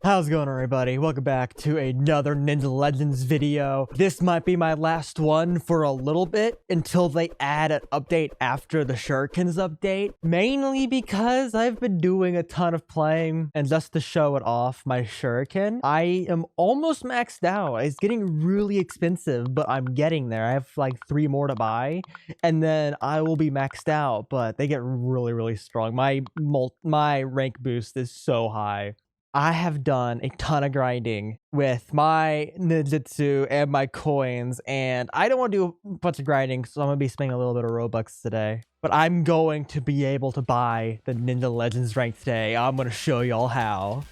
How's it going, everybody? Welcome back to another Ninja Legends video. This might be my last one for a little bit until they add an update after the Shurikens update. Mainly because I've been doing a ton of playing, and just to show it off, my Shuriken, I am almost maxed out. It's getting really expensive, but I'm getting there. I have like 3 more to buy, and then I will be maxed out, but they get really strong. My rank boost is so high. I have done a ton of grinding with my ninjutsu and my coins, and I don't want to do a bunch of grinding, so I'm going to be spending a little bit of Robux today. But I'm going to be able to buy the Ninja Legends rank today. I'm going to show y'all how.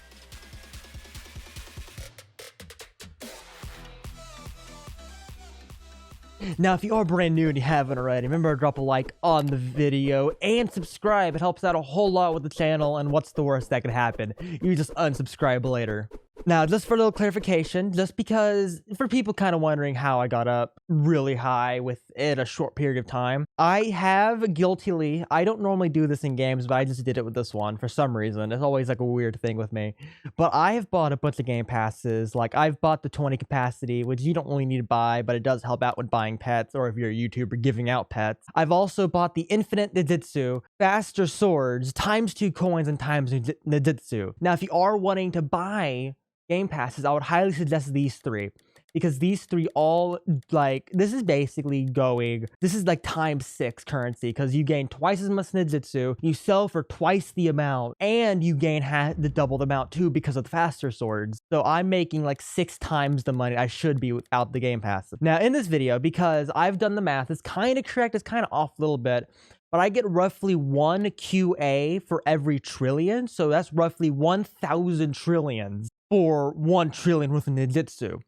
Now, if you are brand new and you haven't already, remember to drop a like on the video and subscribe. It helps out a whole lot with the channel, and what's the worst that could happen? You just unsubscribe later. Now, just for a little clarification, just because for people kind of wondering how I got up really high within a short period of time, I have guiltily, I don't normally do this in games, but I just did it with this one for some reason. It's always like a weird thing with me. But I have bought a bunch of game passes. Like, I've bought the 20 capacity, which you don't really need to buy, but it does help out with buying pets, or if you're a YouTuber giving out pets. I've also bought the infinite ninjutsu, faster swords, ×2 coins, and ×2 ninjutsu. Now, if you are wanting to buy game passes, I would highly suggest these 3, because these 3 all, like, this is basically going, this is like ×6 currency, because you gain twice as much ninjutsu, you sell for twice the amount, and you gain the double the amount too because of the faster swords. So I'm making like 6 times the money I should be without the game passes. Now in this video, because I've done the math, it's kind of correct, it's kind of off a little bit, but I get roughly 1 QA for every trillion, so that's roughly 1,000 trillions for 1 trillion with a ninjutsu.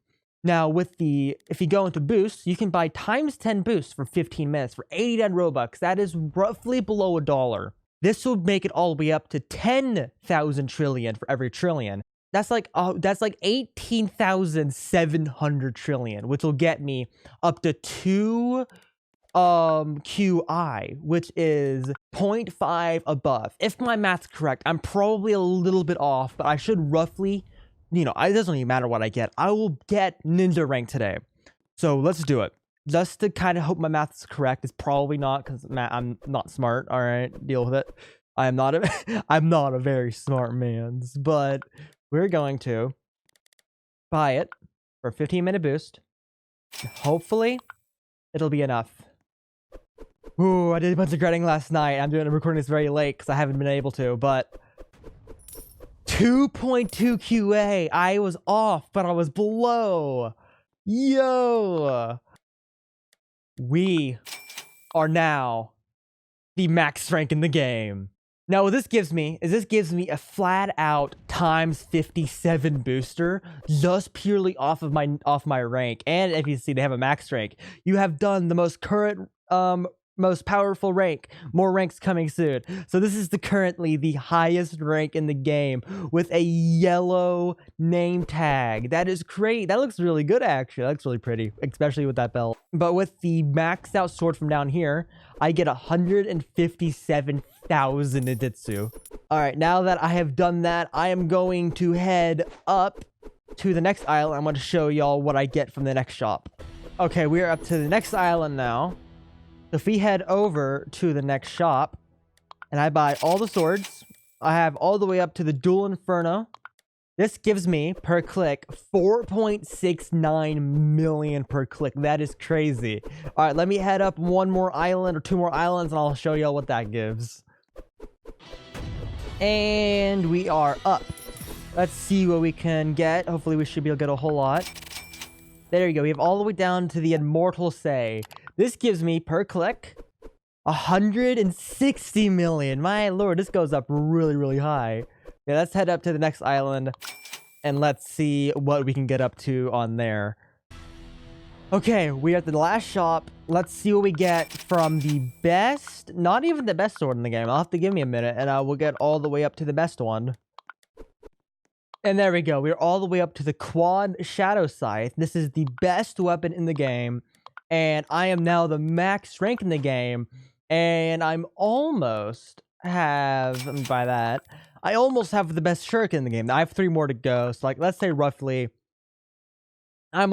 Now, if you go into boosts, you can buy ×10 boosts for 15 minutes for 89 Robux. That is roughly below $1. This will make it all the way up to 10,000 trillion for every trillion. That's like 18,700 trillion, which will get me up to 2 QI, which is 0.5 above. If my math's correct, I'm probably a little bit off, but I should roughly, you know, it doesn't even matter what I get. I will get ninja rank today. So let's do it. Just to kind of hope my math is correct. It's probably not, because I'm not smart. All right, deal with it. I'm not a very smart man, but we're going to buy it for a 15-minute boost. Hopefully, it'll be enough. Ooh, I did a bunch of grinding last night. I'm recording this very late because I haven't been able to, but 2.2 QA. I was off, but I was below. Yo! We are now the max rank in the game. Now, what this gives me is a flat out ×57 booster, just purely off my rank. And if you see, they have a max rank. You have done the most current most powerful rank. More ranks coming soon. So this is currently the highest rank in the game with a yellow name tag. That is great. That looks really good, actually. That looks really pretty, especially with that belt. But with the maxed out sword from down here, I get 157,000 ninjutsu. All right, now that I have done that, I am going to head up to the next island. I'm going to show y'all what I get from the next shop. Okay, we are up to the next island now. If we head over to the next shop, and I buy all the swords, I have all the way up to the Dual Inferno. This gives me, per click, 4.69 million per click. That is crazy. All right, let me head up 1 more island or 2 more islands, and I'll show y'all what that gives. And we are up. Let's see what we can get. Hopefully, we should be able to get a whole lot. There you go. We have all the way down to the Immortal Say. This gives me, per click, 160 million. My lord, this goes up really high. Yeah, let's head up to the next island, and let's see what we can get up to on there. Okay, we're at the last shop. Let's see what we get from the best, not even the best sword in the game. I'll have to give me a minute, and I will get all the way up to the best one. And there we go. We're all the way up to the Quad Shadow Scythe. This is the best weapon in the game. And I am now the max rank in the game. And I'm almost let me buy that. I almost have the best shuriken in the game. I have 3 more to go. So like, let's say roughly, I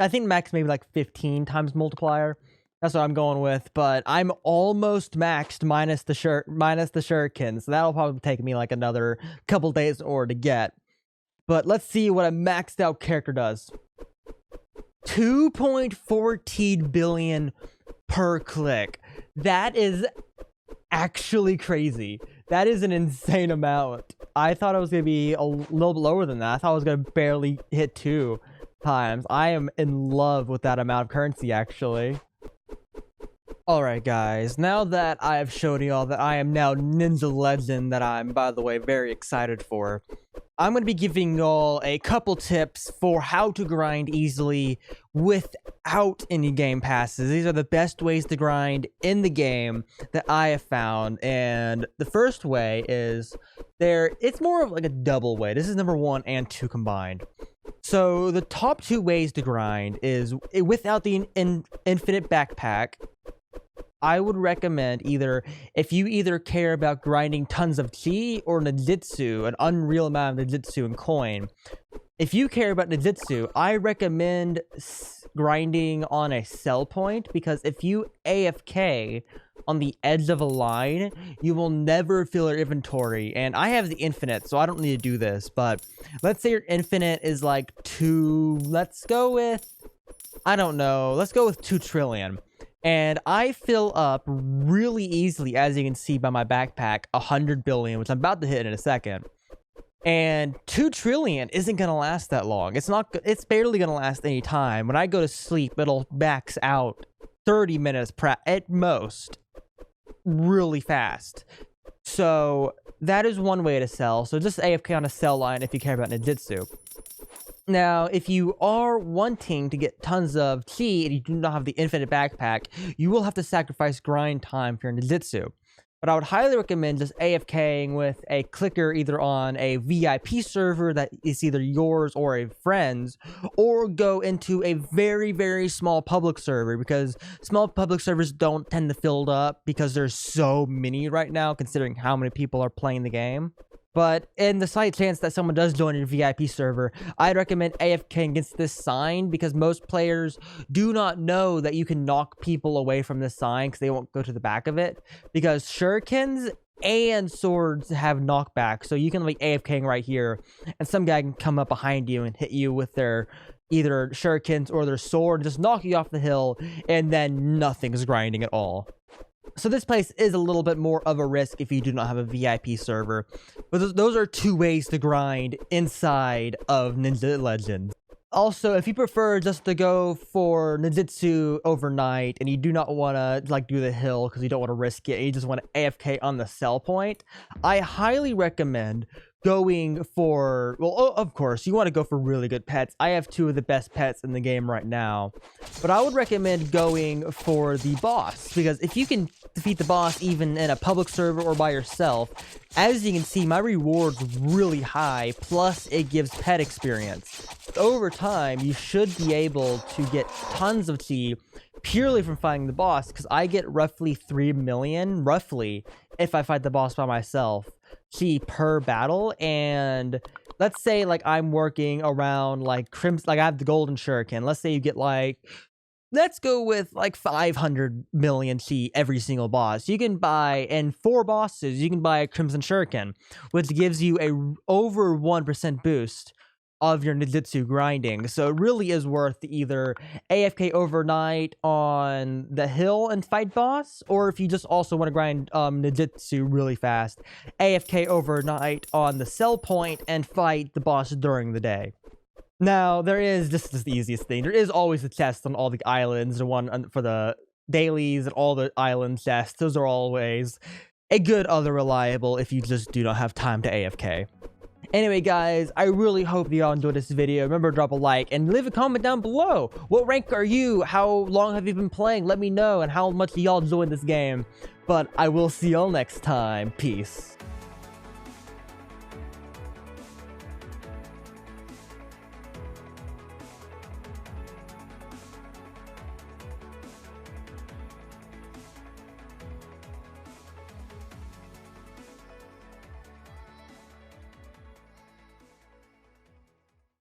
think max maybe like 15 times multiplier. That's what I'm going with, but I'm almost maxed minus the shuriken, so that'll probably take me like another couple days or to get. But let's see what a maxed out character does. 2.14 billion per click. That is actually crazy. That is an insane amount. I thought it was gonna be a little bit lower than that. I thought I was gonna barely hit 2 times. I am in love with that amount of currency, actually. Alright guys, now that I have showed y'all that I am now Ninja Legend, that I'm, by the way, very excited for, I'm going to be giving y'all a couple tips for how to grind easily without any game passes. These are the best ways to grind in the game that I have found, and the first way is it's more of like a double way. This is number 1 and 2 combined. So the top 2 ways to grind is without the infinite backpack. I would recommend if you care about grinding tons of chi or Ninjutsu, an unreal amount of Ninjutsu and coin. If you care about Ninjutsu, I recommend grinding on a sell point, because if you AFK on the edge of a line, you will never fill your inventory. And I have the infinite, so I don't need to do this, but let's say your infinite is like 2, let's go with 2 trillion. And I fill up really easily, as you can see by my backpack, 100 billion, which I'm about to hit in a second. And 2 trillion isn't going to last that long. It's barely going to last any time. When I go to sleep, it'll max out 30 minutes at most, really fast. So that is one way to sell. So just AFK on a sell line if you care about Ninjutsu. Now, if you are wanting to get tons of chi and you do not have the infinite backpack, you will have to sacrifice grind time for your Ninjutsu. But I would highly recommend just AFKing with a clicker either on a VIP server that is either yours or a friend's, or go into a very, very small public server, because small public servers don't tend to fill up because there's so many right now, considering how many people are playing the game. But in the slight chance that someone does join your VIP server, I'd recommend AFKing against this sign, because most players do not know that you can knock people away from this sign because they won't go to the back of it. Because shurikens and swords have knockback, so you can like AFKing right here, and some guy can come up behind you and hit you with their either shurikens or their sword, just knock you off the hill, and then nothing's grinding at all. So this place is a little bit more of a risk if you do not have a VIP server. But those are 2 ways to grind inside of Ninja Legends. Also, if you prefer just to go for Ninjutsu overnight and you do not want to like do the hill because you don't want to risk it, and you just want to AFK on the sell point, I highly recommend going for, well, of course, you want to go for really good pets. I have 2 of the best pets in the game right now. But I would recommend going for the boss, because if you can defeat the boss even in a public server or by yourself, as you can see, my reward's really high, plus it gives pet experience. Over time, you should be able to get tons of chi purely from fighting the boss, because I get roughly 3 million, if I fight the boss by myself, chi per battle. And let's say like I'm working around like crimson, like I have the golden shuriken. Let's say you get like, let's go with like 500 million chi every single boss. You can buy, in 4 bosses, you can buy a crimson shuriken, which gives you a over 1% boost of your Ninjutsu grinding. So it really is worth either AFK overnight on the hill and fight boss, or if you just also want to grind Ninjutsu really fast, AFK overnight on the sell point and fight the boss during the day. Now, this is the easiest thing. There is always a chest on all the islands, the one for the dailies and all the island chests. Those are always a good other reliable if you just do not have time to AFK. Anyway, guys, I really hope you all enjoyed this video. Remember to drop a like and leave a comment down below. What rank are you? How long have you been playing? Let me know, and how much y'all enjoyed this game. But I will see y'all next time. Peace.